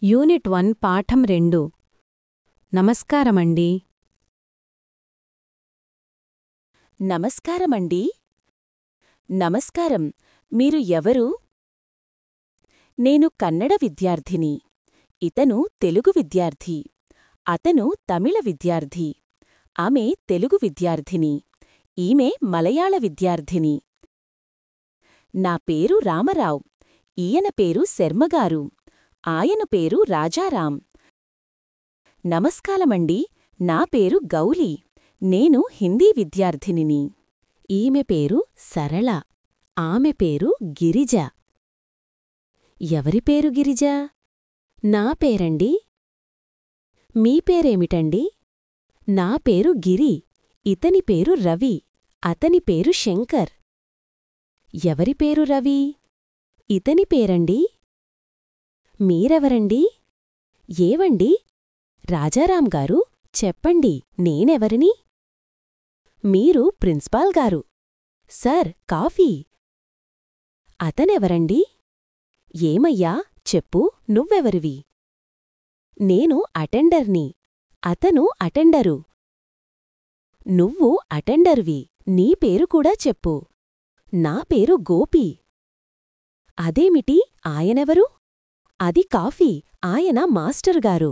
Unit 1 పాఠం 2 నమస్కారమండి. నమస్కారమండి. నమస్కారం. మీరు ఎవరు? నేను కన్నడ విద్యార్థిని. ఇతను తెలుగు విద్యార్థి. అతను తమిళ విద్యార్థి. ఆమె తెలుగు విద్యార్థిని. ఈమె మలయాళ విద్యార్థిని. నా పేరు రామరావ్. ఈయన పేరు శర్మగారు. ఆయన పేరు రాజారాం. నమస్కారమండి. నా పేరు గౌలి. నేను హిందీ విద్యార్థినిని. ఈమె పేరు సరళ. ఆమె పేరు గిరిజ. ఎవరి పేరు గిరిజ? నా పేరండి. మీ పేరేమిటండి? నా పేరు గిరి. ఇతని పేరు రవి. అతని పేరు శంకర్. ఎవరి పేరు రవి? ఇతని పేరండి. మీరెవరండి? ఏవండి? రాజారాం గారు, చెప్పండి, నేనెవరిని? మీరు ప్రిన్సిపాల్ గారు. Sir, coffee. అతనెవరండి? ఏమయ్యా, చెప్పు, నువ్వెవరివి? నేను అటెండర్ని. అతను అటెండరు. నువ్వు అటెండర్వి. నీ పేరు కూడా చెప్పు. నా పేరు గోపి. అదేమిటి, ఆయనెవరు? అది కాఫీ. ఆయన మాస్టరుగారు.